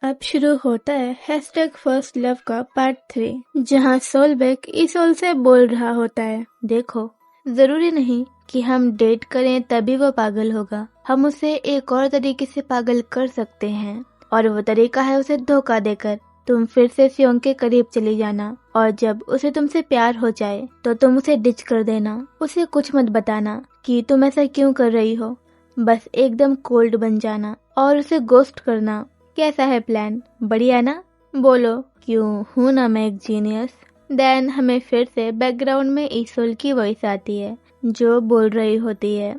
अब शुरू होता है हैशटैग फर्स्ट लव का पार्ट 3, जहां सोलबेक ईसोल से बोल रहा होता है, देखो जरूरी नहीं कि हम डेट करें तभी वो पागल होगा, हम उसे एक और तरीके से पागल कर सकते हैं और वो तरीका है उसे धोखा देकर तुम फिर से सियोंग के करीब चली जाना और जब उसे तुमसे प्यार हो जाए तो तुम उसे डिच कर देना। उसे कुछ मत बताना कि तुम ऐसा क्यों कर रही हो, बस एकदम कोल्ड बन जाना और उसे गोस्ट करना। कैसा है प्लान? बढ़िया ना? बोलो क्यों हूं ना मैं एक जीनियस। देन हमें फिर से बैकग्राउंड में ईसोल की वॉइस आती है जो बोल रही होती है,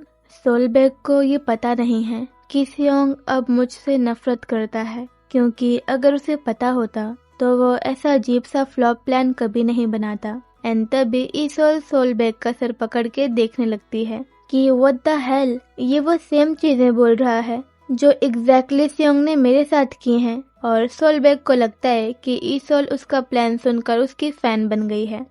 सोलबेक को ये पता नहीं है कि सियोंग अब मुझसे नफरत करता है, क्योंकि अगर उसे पता होता तो वो ऐसा अजीब सा फ्लॉप प्लान कभी नहीं बनाता। एंड तभी ईसोल सोलबेक का सर पकड़ के देखने लगती है कि व्हाट द हेल, ये वो सेम चीजें बोल रहा है जो एग्जैक्टली सियोंग ने मेरे साथ की हैं। और सोलबेक को लगता है कि ईसोल उसका प्लान सुनकर उसकी फैन बन गई है।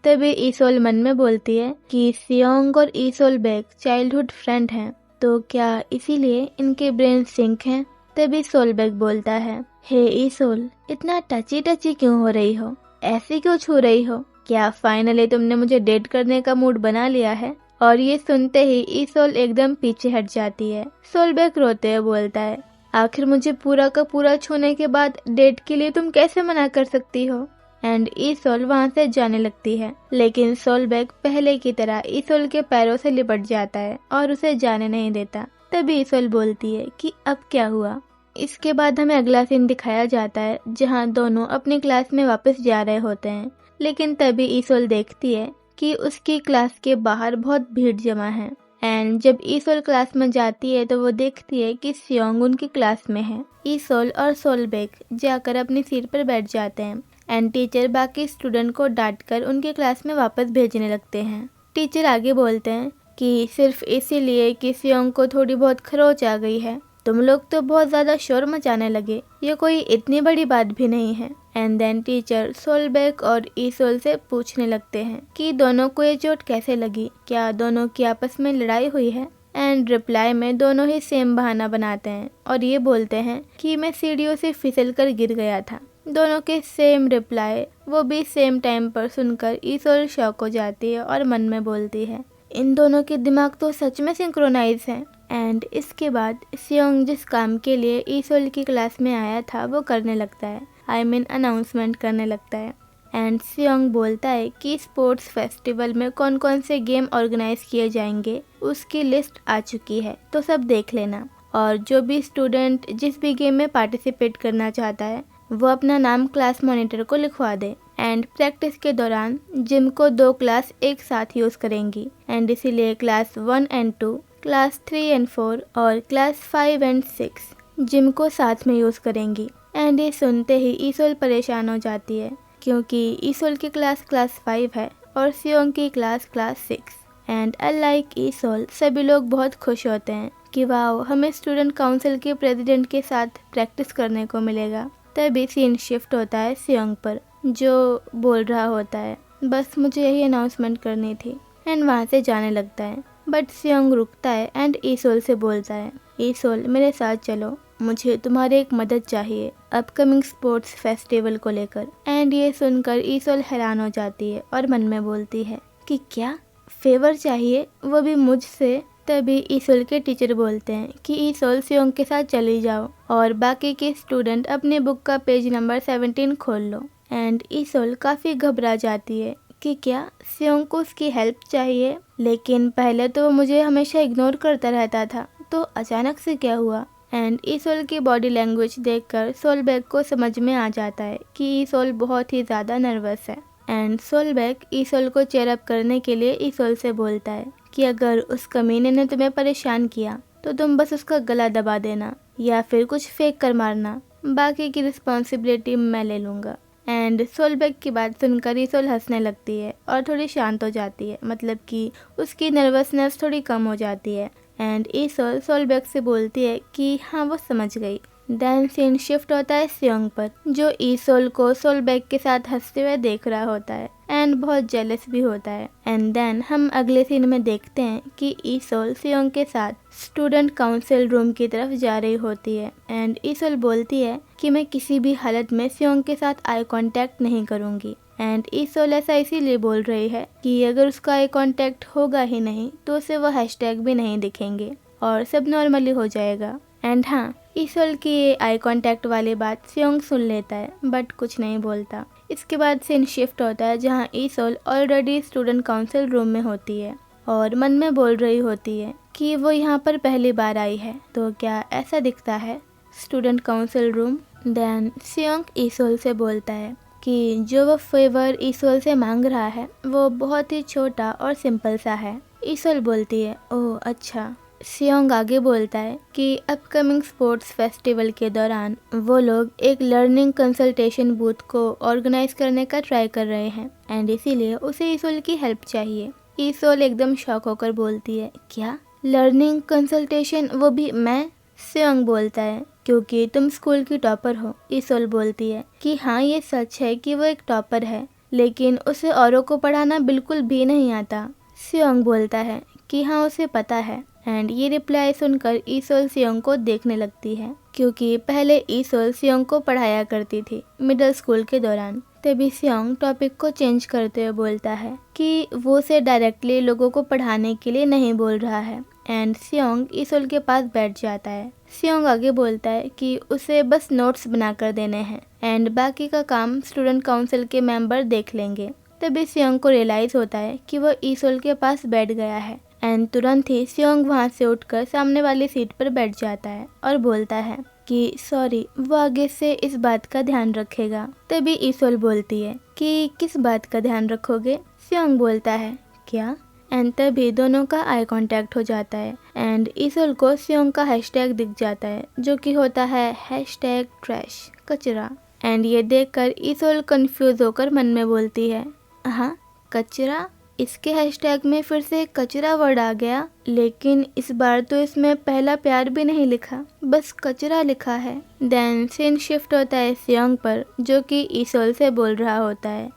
तभी ईसोल मन में बोलती है कि सियोंग और ईसोलबेक चाइल्डहुड फ्रेंड हैं, तो क्या इसीलिए इनके ब्रेन सिंक हैं? तभी सोलबेक बोलता है, हे ईसोल, इतना टची टची क्यों हो रही हो, ऐसे क्यों छू रही हो? क्या फाइनली तुमने मुझे डेट करने का मूड बना लिया है? और ये सुनते ही ईसोल एकदम पीछे हट जाती है। सोलबेक रोते हुए बोलता है, आखिर मुझे पूरा का पूरा छूने के बाद डेट के लिए तुम कैसे मना कर सकती हो? एंड ईसोल वहाँ से जाने लगती है, लेकिन सोलबेक पहले की तरह ईसोल के पैरों से लिपट जाता है और उसे जाने नहीं देता। तभी ईसोल बोलती है कि अब क्या हुआ? इसके बाद हमें अगला सीन दिखाया जाता है जहाँ दोनों अपनी क्लास में वापस जा रहे होते हैं, लेकिन तभी ईसोल देखती है कि उसकी क्लास के बाहर बहुत भीड़ जमा है। एंड जब ईसोल क्लास में जाती है तो वो देखती है कि सियोंग उनकी क्लास में है। ईसोल और सोलबेक जाकर अपनी सीट पर बैठ जाते हैं एंड टीचर बाकी स्टूडेंट को डांटकर उनके क्लास में वापस भेजने लगते हैं। टीचर आगे बोलते हैं कि सिर्फ इसीलिए कि सियोंग को थोड़ी बहुत खरोच आ गई है, तुम लोग तो बहुत ज्यादा शोर मचाने लगे, ये कोई इतनी बड़ी बात भी नहीं है। एंड देन टीचर सोलबेक और ईसोल से पूछने लगते हैं कि दोनों को ये चोट कैसे लगी, क्या दोनों की आपस में लड़ाई हुई है? एंड रिप्लाई में दोनों ही सेम बहाना बनाते हैं और ये बोलते हैं कि मैं सीढ़ियों से फिसल कर गिर गया था। दोनों के सेम रिप्लाई वो भी सेम टाइम पर सुनकर ईसोल शॉक हो जाती है और मन में बोलती है, इन दोनों के दिमाग तो सच में सिंक्रोनाइज हैं। एंड इसके बाद सियोंग जिस काम के लिए ईसोल की क्लास में आया था वो करने लगता है, अनाउंसमेंट करने लगता है। एंड सियोंग बोलता है कि स्पोर्ट्स फेस्टिवल में कौन कौन से गेम ऑर्गेनाइज किए जाएंगे उसकी लिस्ट आ चुकी है, तो सब देख लेना, और जो भी स्टूडेंट जिस भी गेम में पार्टिसिपेट करना चाहता है वो अपना नाम क्लास मॉनिटर को लिखवा दे। एंड प्रैक्टिस के दौरान जिम को 2 क्लास एक साथ यूज करेंगी, एंड इसीलिए क्लास 1 एंड 2, क्लास 3 एंड 4 और क्लास 5 एंड 6 जिम को साथ में यूज करेंगी। एंड ये सुनते ही ईसोल परेशान हो जाती है, क्योंकि ईसोल की क्लास 5 है और सियोंग की क्लास 6। एंड अनलाइक ईसोल सभी लोग बहुत खुश होते हैं कि वाह, हमें स्टूडेंट काउंसिल के प्रेसिडेंट के साथ प्रैक्टिस करने को मिलेगा। तभी सीन शिफ्ट होता है सियोंग पर, जो बोल रहा होता है, बस मुझे यही अनाउंसमेंट करनी थी। एंड वहाँ से जाने लगता है, बट सियोंग रुकता है एंड ईसोल से बोलता है, ईसोल मेरे साथ चलो, मुझे तुम्हारी एक मदद चाहिए अपकमिंग स्पोर्ट्स फेस्टिवल को लेकर। एंड ये सुनकर ईसोल हैरान हो जाती है और मन में बोलती है कि क्या फेवर चाहिए, वो भी मुझसे? तभी ईसोल के टीचर बोलते हैं कि ईसोल सियोंग के साथ चली जाओ और बाकी के स्टूडेंट अपने बुक का पेज नंबर 17 खोल लो। एंड ईसोल काफी घबरा जाती है कि क्या सियोंग को उसकी हेल्प चाहिए, लेकिन पहले तो वो मुझे हमेशा इग्नोर करता रहता था, तो अचानक से क्या हुआ? एंड ईसोल की बॉडी लैंग्वेज देखकर सोलबेक को समझ में आ जाता है कि ईसोल बहुत ही ज़्यादा नर्वस है। एंड सोलबेक ईसोल को चेयर अप करने के लिए ईसोल से बोलता है कि अगर उस कमीने ने तुम्हें परेशान किया तो तुम बस उसका गला दबा देना या फिर कुछ फेंक कर मारना, बाकी की रिस्पॉन्सिबिलिटी मैं ले लूँगा। एंड सोलबेक की बात सुनकर ईसोल हंसने लगती है और थोड़ी शांत हो जाती है, मतलब कि उसकी नर्वसनेस थोड़ी कम हो जाती है। एंड ईसोल सोलबेक से बोलती है कि हाँ वो समझ गई। देन सीन शिफ्ट होता है सियोंग पर, जो ईसोल को सोलबेक के साथ हंसते हुए देख रहा होता है। एंड बहुत जेलस भी होता है। एंड देन हम अगले सीन में देखते हैं कि ईसोल सियोंग के साथ स्टूडेंट काउंसिल रूम की तरफ जा रही होती है। एंड ईसोल बोलती है कि मैं किसी भी हालत में सियोंग के साथ आई कांटेक्ट नहीं करूंगी। एंड ईसोल ऐसा इसीलिए बोल रही है कि अगर उसका आई कांटेक्ट होगा ही नहीं तो उसे वो हैशटैग भी नहीं दिखेंगे और सब नॉर्मली हो जाएगा। एंड हाँ, ईसोल की ये आई कांटेक्ट वाली बात सियोंग सुन लेता है बट कुछ नहीं बोलता। इसके बाद सीन शिफ्ट होता है जहाँ ईसोल ऑलरेडी स्टूडेंट काउंसिल रूम में होती है और मन में बोल रही होती है कि वो यहाँ पर पहली बार आई है तो क्या ऐसा दिखता है स्टूडेंट काउंसिल रूम। देन सियोंग ईसोल से बोलता है कि जो वो फेवर ईसोल से मांग रहा है वो बहुत ही छोटा और सिंपल सा है। ईसोल बोलती है ओह अच्छा। सियोंग आगे बोलता है कि अपकमिंग स्पोर्ट्स फेस्टिवल के दौरान वो लोग एक लर्निंग कंसल्टेशन बूथ को ऑर्गेनाइज करने का ट्राई कर रहे हैं एंड इसीलिए उसे ईसोल की हेल्प चाहिए। ईसोल एकदम शॉक होकर बोलती है क्या लर्निंग कंसल्टेशन, वो भी मैं? सियोंग बोलता है क्योंकि तुम स्कूल की टॉपर हो। ईसोल बोलती है कि हाँ ये सच है कि वो एक टॉपर है लेकिन उसे औरों को पढ़ाना बिल्कुल भी नहीं आता। सियोंग बोलता है कि हाँ उसे पता है। एंड ये रिप्लाई सुनकर ईसोल सियोंग को देखने लगती है क्योंकि पहले ईसोल सियोंग को पढ़ाया करती थी मिडिल स्कूल के दौरान। तभी सियोंग टॉपिक को चेंज करते हुए बोलता है कि वो उसे डायरेक्टली लोगों को पढ़ाने के लिए नहीं बोल रहा है। एंड सियोंग ईसोल के पास बैठ जाता है। सियोंग आगे बोलता है कि उसे बस नोट्स बनाकर देने हैं एंड बाकी का काम स्टूडेंट काउंसिल के मेंबर देख लेंगे। तभी सियोंग को रियलाइज होता है कि वो ईसोल के पास बैठ गया है एंड तुरंत ही सियोंग वहाँ से उठकर सामने वाली सीट पर बैठ जाता है और बोलता है कि सॉरी, वो आगे से इस बात का ध्यान रखेगा। तभी ईसोल बोलती है कि किस बात का ध्यान रखोगे? सियोंग बोलता है क्या? एंड तभी दोनों का आई कांटेक्ट हो जाता है एंड ईसोल को सियोंग का हैशटैग दिख जाता है जो कि होता है हैशटैग ट्रैश, कचरा। एंड ये देखकर ईसोल कंफ्यूज होकर मन में बोलती है हाँ कचरा, इसके हैशटैग में फिर से कचरा वर्ड आ गया, लेकिन इस बार तो इसमें पहला प्यार भी नहीं लिखा, बस कचरा लिखा है। देन सीन शिफ्ट होता है सियोंग पर जो कि ईसोल से बोल रहा होता है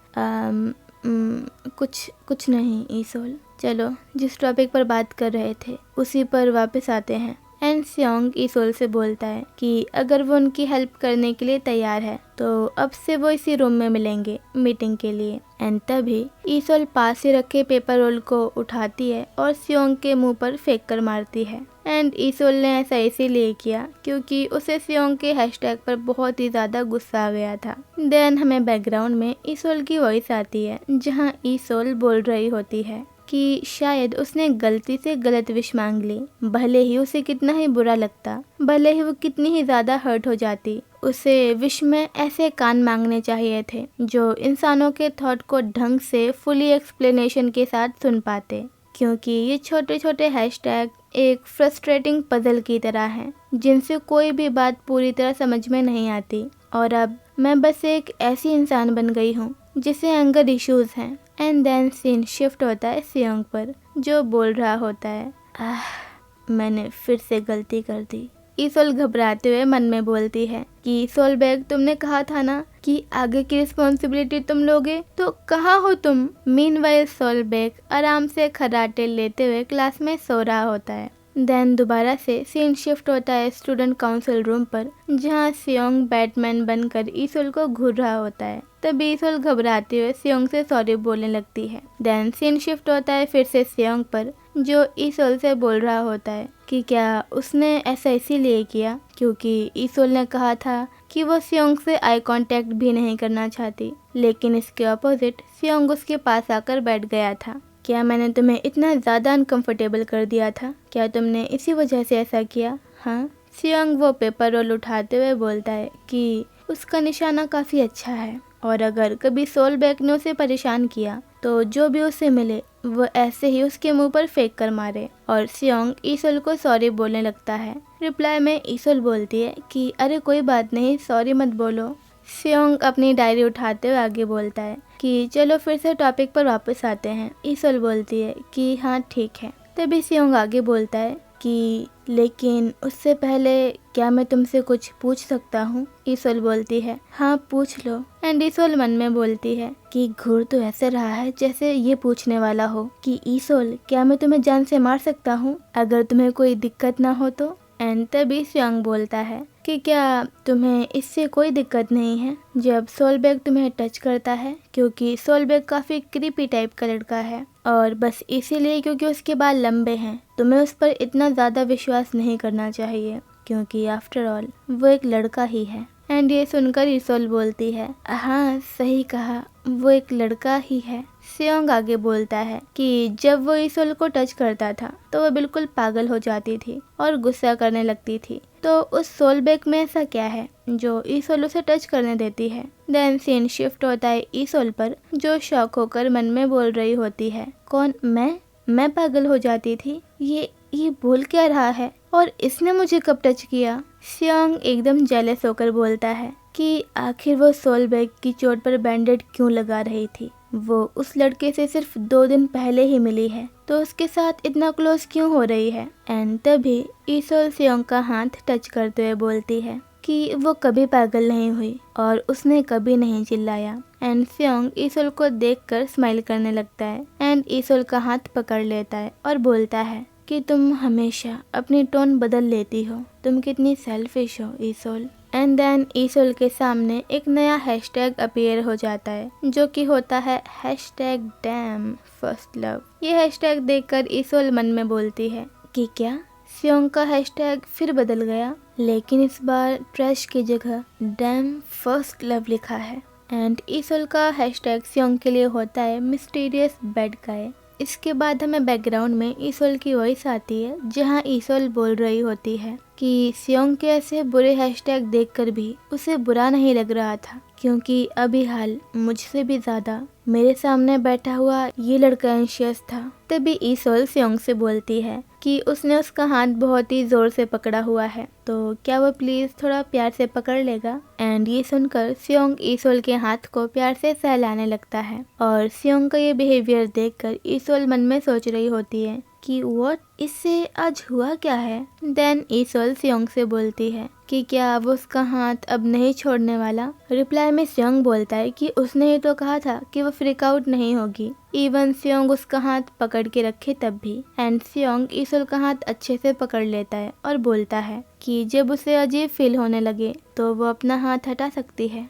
कुछ नहीं ईसोल, चलो जिस टॉपिक पर बात कर रहे थे उसी पर वापस आते हैं। एंड सियोंग ईसोल से बोलता है कि अगर वो उनकी हेल्प करने के लिए तैयार है तो अब से वो इसी रूम में मिलेंगे मीटिंग के लिए। एंड तभी ईसोल पास ही रखे पेपर रोल को उठाती है और सियोंग के मुंह पर फेंक कर मारती है। एंड ईसोल ने ऐसा इसीलिए किया क्योंकि उसे सियोंग के हैशटैग पर बहुत ही ज्यादा गुस्सा आ गया था। देन हमें बैकग्राउंड में ईसोल की वॉइस आती है जहाँ ईसोल बोल रही होती है कि शायद उसने गलती से गलत विश मांग ली, भले ही उसे कितना ही बुरा लगता, भले ही वो कितनी ही ज्यादा हर्ट हो जाती, उसे विश में ऐसे कान मांगने चाहिए थे जो इंसानों के थॉट को ढंग से फुली एक्सप्लेनेशन के साथ सुन पाते, क्योंकि ये छोटे छोटे हैशटैग एक फ्रस्ट्रेटिंग पजल की तरह हैं जिनसे कोई भी बात पूरी तरह समझ में नहीं आती। और अब मैं बस एक ऐसी इंसान बन गई हूँ जिसे एंगर इश्यूज हैं। एंड देन सीन शिफ्ट होता है सियोंग पर जो बोल रहा होता है मैंने फिर से गलती कर दी। ईसोल घबराते हुए मन में बोलती है कि सोलबेग, तुमने कहा था ना कि आगे की रिस्पॉन्सिबिलिटी तुम लोगे, तो कहाँ हो तुम? मीनवाइल सोलबेग आराम से खर्राटे लेते हुए क्लास में सो रहा होता है। देन दोबारा से सीन शिफ्ट होता है स्टूडेंट काउंसिल रूम पर जहाँ सियोंग बैटमैन बनकर ईसोल को घूर रहा होता है। तभी ईसोल घबराते हुए सियोंग से सॉरी बोलने लगती है। देन सीन शिफ्ट होता है फिर से सियोंग पर जो ईसोल से बोल रहा होता है कि क्या उसने ऐसा इसीलिए किया क्योंकि ईसोल ने कहा था कि वो सियोंग से आई कांटेक्ट भी नहीं करना चाहती, लेकिन इसके अपोजिट सियोंग उसके पास आकर बैठ गया था। क्या मैंने तुम्हें इतना ज़्यादा अनकंफर्टेबल कर दिया था? क्या तुमने इसी वजह से ऐसा किया? हाँ। सियोंग वो पेपर रोल उठाते हुए बोलता है कि उसका निशाना काफ़ी अच्छा है और अगर कभी सोलबेग ने उसे परेशान किया तो जो भी उसे मिले वो ऐसे ही उसके मुंह पर फेंक कर मारे। और सियोंग ईसोल को सॉरी बोलने लगता है। रिप्लाई में ईसोल बोलती है कि अरे कोई बात नहीं, सॉरी मत बोलो। सियोंग अपनी डायरी उठाते हुए आगे बोलता है कि चलो फिर से टॉपिक पर वापस आते हैं। ईसोल बोलती है कि हाँ ठीक है। तभी सियोंग आगे बोलता है कि लेकिन उससे पहले क्या मैं तुमसे कुछ पूछ सकता हूँ? ईसोल बोलती है, हाँ पूछ लो। एंड ईसोल मन में बोलती है कि घूर तो ऐसे रहा है जैसे ये पूछने वाला हो कि ईसोल क्या मैं तुम्हें जान से मार सकता हूँ अगर तुम्हें कोई दिक्कत ना हो तो। एंड तभी स्योंग बोलता है कि क्या तुम्हें इससे कोई दिक्कत नहीं है जब सोलबेग तुम्हें टच करता है, क्योंकि सोलबेग काफी क्रीपी टाइप का लड़का है और बस इसीलिए क्योंकि उसके बाल लंबे हैं तुम्हें उस पर इतना ज्यादा विश्वास नहीं करना चाहिए, क्योंकि आफ्टर ऑल वो एक लड़का ही है। एंड ये सुनकर ईसोल बोलती है, हाँ सही कहा, वो एक लड़का ही है। स्योंग आगे बोलता है कि जब वो ईसोल को टच करता था तो वो बिल्कुल पागल हो जाती थी और गुस्सा करने लगती थी, तो उस सोलबेग में ऐसा क्या है जो ईसोल उसे टच करने देती है। देन सीन शिफ्ट होता है ईसोल पर, जो शॉक होकर मन में बोल रही होती है, कौन मैं पागल हो जाती थी, ये बोल क्या रहा है और इसने मुझे कब टच किया। स्योंग एकदम जेलस होकर बोलता है कि आखिर वो सोलबेग की चोट पर बैंडेड क्यों लगा रही थी, वो उस लड़के से सिर्फ 2 दिन पहले ही मिली है तो उसके साथ इतना क्लोज क्यों हो रही है। एंड तभी ईसोल स्योंग का हाथ टच करते हुए बोलती है कि वो कभी पागल नहीं हुई और उसने कभी नहीं चिल्लाया। एंड स्योंग ईसोल को देखकर स्माइल करने लगता है एंड ईसोल का हाथ पकड़ लेता है और बोलता है कि तुम हमेशा अपनी टोन बदल लेती हो, तुम कितनी सेल्फिश हो ईसोल। एंड देन ईसोल के सामने एक नया हैशटैग अपीयर हो जाता है जो कि होता है हैशटैग डैम फर्स्ट लव। ये हैशटैग देखकर ईसोल मन में बोलती है कि क्या स्योंग का हैशटैग फिर बदल गया, लेकिन इस बार ट्रैश की जगह डैम फर्स्ट लव लिखा है। एंड ईसोल का हैशटैग स्योंग के लिए होता है मिस्टीरियस बैड गाय। इसके बाद हमें बैकग्राउंड में ईसोल की वॉइस आती है जहां ईसोल बोल रही होती है कि स्योंग के ऐसे बुरे हैशटैग देखकर भी उसे बुरा नहीं लग रहा था, क्योंकि अभी हाल मुझसे भी ज्यादा मेरे सामने बैठा हुआ ये लड़का एंशियस था। तभी ईसोल स्योंग से बोलती है कि उसने उसका हाथ बहुत ही जोर से पकड़ा हुआ है, तो क्या वो प्लीज थोड़ा प्यार से पकड़ लेगा। एंड ये सुनकर स्योंग ईसोल के हाथ को प्यार से सहलाने लगता है और स्योंग का ये बिहेवियर देखकर ईसोल मन में सोच रही होती है कि व्हाट, इससे आज हुआ क्या है। देन ईसोल स्योंग से बोलती है कि क्या वो उसका हाथ अब नहीं छोड़ने वाला। रिप्लाई में स्योंग बोलता है कि उसने ही तो कहा था कि वो फ्रीक आउट नहीं होगी, इवन स्योंग उसका हाथ पकड़ के रखे तब भी। एंड स्योंग ईसोल का हाथ अच्छे से पकड़ लेता है और बोलता है कि जब उसे अजीब फील होने लगे तो वो अपना हाथ हटा सकती है।